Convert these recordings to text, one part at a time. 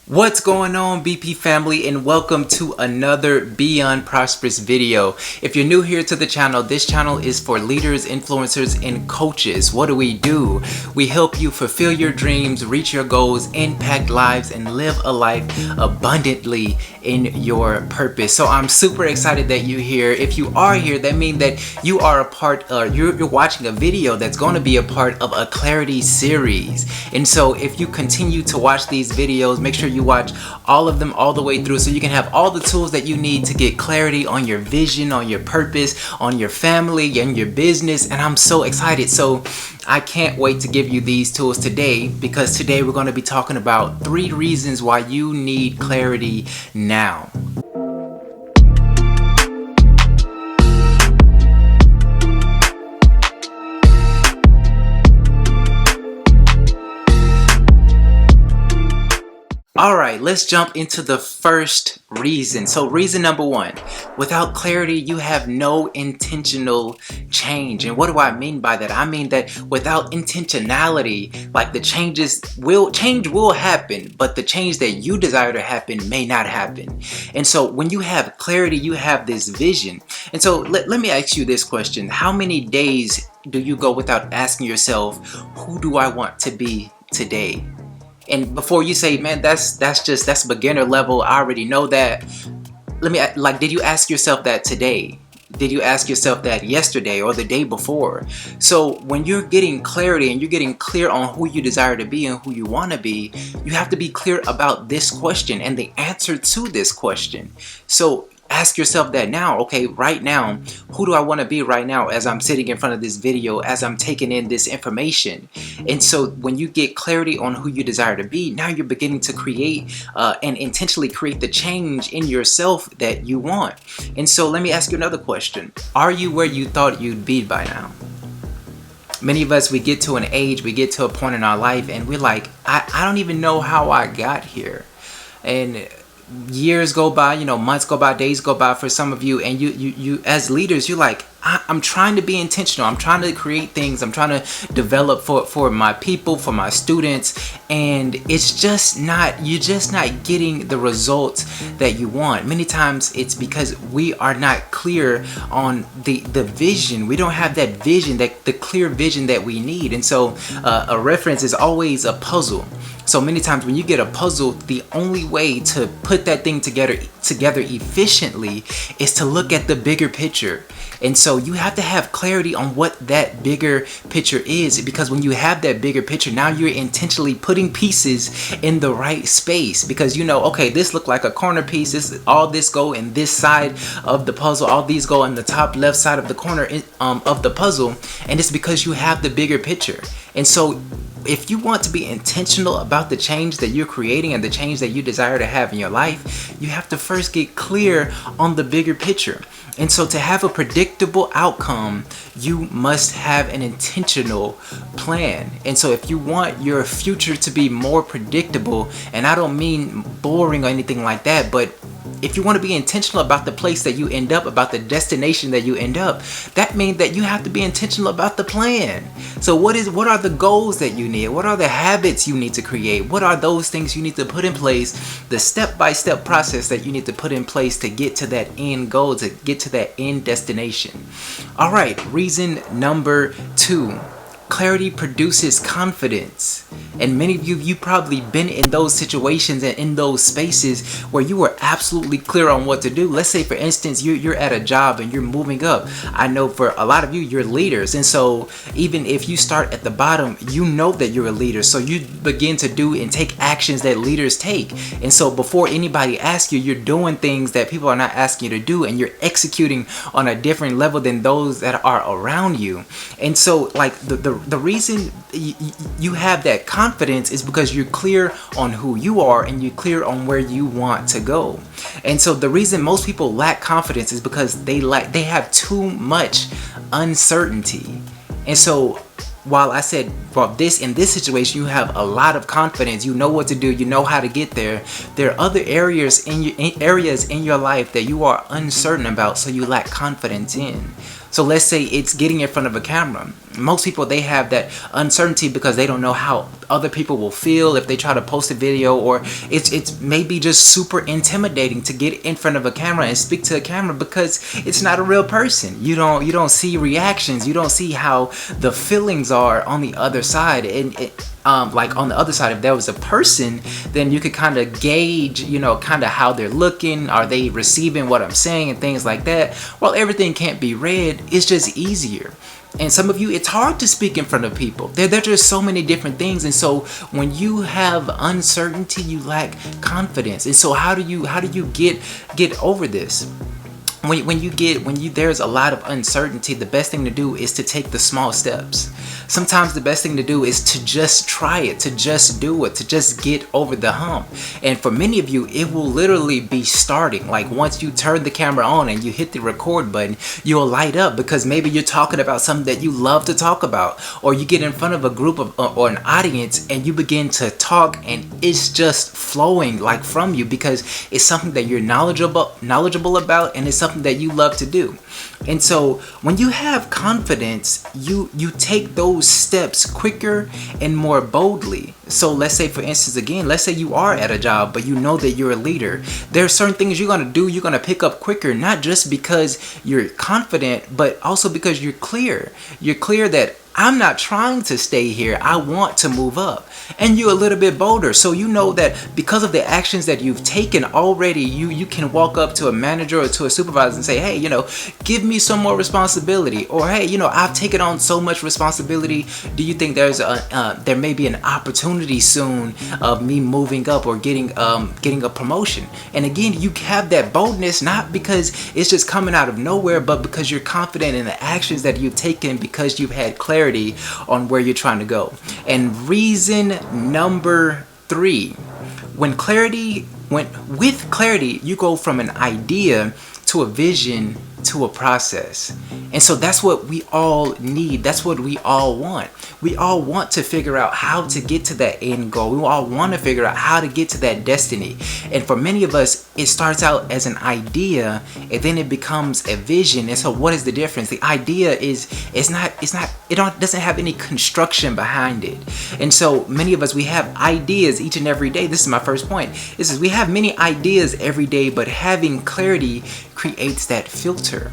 What's going on, BP family, and welcome to another Beyond Prosperous video. If you're new here to the channel, this channel is for leaders, influencers, and coaches. What do? We help you fulfill your dreams, reach your goals, impact lives, and live a life abundantly in your purpose. So I'm super excited that you're here. If you are here, that means that you are a part, you're watching a video that's going to be a part of a clarity series. And so if you continue to watch these videos, make sure you watch all of them all the way through so you can have all the tools that you need to get clarity on your vision, on your purpose, on your family, and your business. And I'm so excited. So I can't wait to give you these tools today, because today we're going to be talking about 3 reasons why you need clarity now. Alright, let's jump into the first reason. So reason number 1, without clarity, you have no intentional change. And what do I mean by that? I mean that without intentionality, like change will happen, but the change that you desire to happen may not happen. And so when you have clarity, you have this vision. And so let me ask you this question. How many days do you go without asking yourself, who do I want to be today? And before you say, man, that's beginner level, I already know that. Did you ask yourself that today? Did you ask yourself that yesterday or the day before? So when you're getting clarity and you're getting clear on who you desire to be and who you want to be, you have to be clear about this question and the answer to this question. So ask yourself that now. Okay, right now, who do I want to be right now as I'm sitting in front of this video, as I'm taking in this information? And so when you get clarity on who you desire to be, now you're beginning to create and intentionally create the change in yourself that you want. And so let me ask you another question. Are you where you thought you'd be by now? Many of us, we get to an age, we get to a point in our life and we're like, I don't even know how I got here. And years go by, months go by, days go by for some of you, and you as leaders, you're like, I'm trying to be intentional. I'm trying to create things. I'm trying to develop for my people, for my students, and it's just not, you're just not getting the results that you want. Many times it's because we are not clear on the vision. We don't have that vision, the clear vision that we need. And so a reference is always a puzzle. So many times when you get a puzzle, the only way to put that thing together efficiently is to look at the bigger picture. And so you have to have clarity on what that bigger picture is, because when you have that bigger picture, now you're intentionally putting pieces in the right space, because okay, this look like a corner piece, all this go in this side of the puzzle, all these go in the top left side of the corner of the puzzle, and it's because you have the bigger picture. And so if you want to be intentional about the change that you're creating and the change that you desire to have in your life, you have to first get clear on the bigger picture. And so to have a predictable outcome, you must have an intentional plan. And so if you want your future to be more predictable, and I don't mean boring or anything like that, but if you want to be intentional about the place that you end up, about the destination that you end up, that means that you have to be intentional about the plan. So what are the goals that you need? What are the habits you need to create? What are those things you need to put in place? The step-by-step process that you need to put in place to get to that end goal, to get to that end destination. All right, reason number 2. Clarity produces confidence. And many of you probably been in those situations and in those spaces where you were absolutely clear on what to do. Let's say, for instance, you're at a job and you're moving up. I know for a lot of you, you're leaders. And so even if you start at the bottom, you know that you're a leader. So you begin to do and take actions that leaders take. And so before anybody asks you, you're doing things that people are not asking you to do, and you're executing on a different level than those that are around you. And so like the reason you have that confidence is because you're clear on who you are and you're clear on where you want to go. And so the reason most people lack confidence is because they have too much uncertainty. And so while I said, well, in this situation, you have a lot of confidence, you know what to do, you know how to get there, there are other areas in your life that you are uncertain about, so you lack confidence in. So let's say it's getting in front of a camera. most people, they have that uncertainty because they don't know how other people will feel if they try to post a video, or it's maybe just super intimidating to get in front of a camera and speak to a camera because it's not a real person. You don't see reactions, you don't see how the feelings are on the other side. And like on the other side, if there was a person, then you could kind of gauge, kind of how they're looking. Are they receiving what I'm saying and things like that? Well, everything can't be read. It's just easier. And some of you, it's hard to speak in front of people. There are just so many different things. And so when you have uncertainty, you lack confidence. And so how do you get over this? When there's a lot of uncertainty, the best thing to do is to take the small steps. Sometimes the best thing to do is to just try it, to just do it, to just get over the hump. And for many of you, it will literally be starting. Like once you turn the camera on and you hit the record button, you'll light up because maybe you're talking about something that you love to talk about, or you get in front of a group of or an audience and you begin to talk and it's just flowing like from you because it's something that you're knowledgeable about, and it's something that you love to do. And so when you have confidence, you take those steps quicker and more boldly. So let's say, for instance, again, let's say you are at a job, but you know that you're a leader. There are certain things you're going to do, you're going to pick up quicker, not just because you're confident, but also because you're clear. You're clear that I'm not trying to stay here. I want to move up. And you're a little bit bolder. So you know that because of the actions that you've taken already, you can walk up to a manager or to a supervisor and say, hey, give me some more responsibility. Or, hey, I've taken on so much responsibility. Do you think there may be an opportunity soon of me moving up or getting a promotion? And again, you have that boldness, not because it's just coming out of nowhere, but because you're confident in the actions that you've taken because you've had clarity on where you're trying to go. And reason number 3, with clarity, you go from an idea to a vision to a process. And so that's what we all need. That's what we all want. We all want to figure out how to get to that end goal. We all want to figure out how to get to that destiny. And for many of us, it starts out as an idea and then it becomes a vision. And so what is the difference? The idea doesn't have any construction behind it. And so many of us, we have ideas each and every day. This is my first point. This is, we have many ideas every day, but having clarity creates that filter.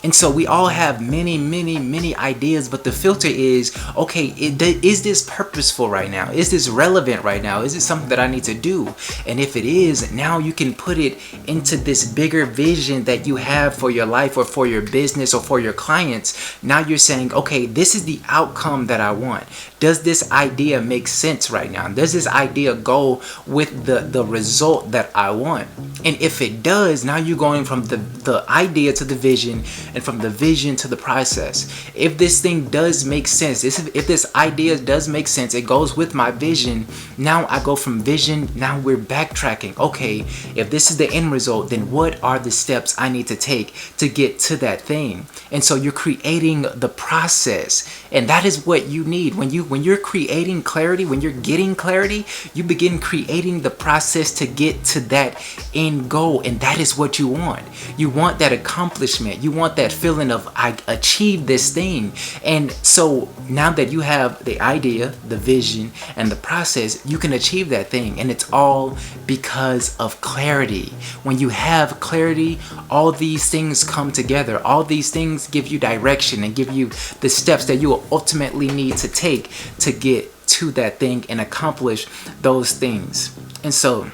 And so we all have many ideas, but the filter is, okay, is this purposeful right now? Is this relevant right now? Is it something that I need to do? And if it is, now you can put it into this bigger vision that you have for your life or for your business or for your clients. Now you're saying, okay, this is the outcome that I want. Does this idea make sense right now? Does this idea go with the result that I want? And if it does, now you're going from the idea to the vision, and from the vision to the process. If this thing does make sense, if this idea does make sense, it goes with my vision. Now I go from vision, now we're backtracking. Okay, if this is the end result, then what are the steps I need to take to get to that thing? And so you're creating the process. And that is what you need. When you're creating clarity, when you're getting clarity, you begin creating the process to get to that end goal. And that is what you want. You want that accomplishment. You want that feeling of, I achieved this thing. And so now that you have the idea, the vision, and the process, you can achieve that thing. And it's all because of clarity. When you have clarity, all these things come together. All these things give you direction and give you the steps that you will ultimately need to take to get to that thing and accomplish those things. And so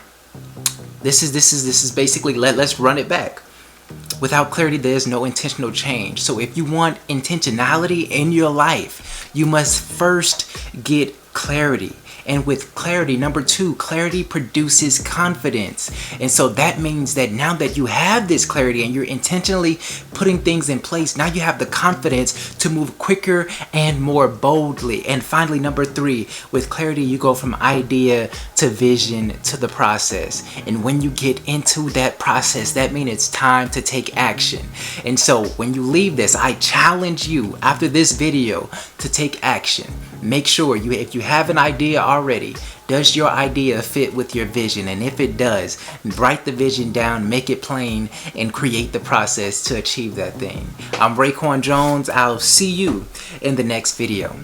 this is basically, let's run it back. Without clarity, there's no intentional change. So if you want intentionality in your life, you must first get clarity. And with clarity, number 2, clarity produces confidence. And so that means that now that you have this clarity and you're intentionally putting things in place, now you have the confidence to move quicker and more boldly. And finally, number 3, with clarity, you go from idea to vision to the process. And when you get into that process, that means it's time to take action. And so when you leave this, I challenge you after this video to take action. make sure if you have an idea already, does your idea fit with your vision? And if it does, write the vision down, make it plain, and create the process to achieve that thing. I'm Raequanejones. I'll see you in the next video.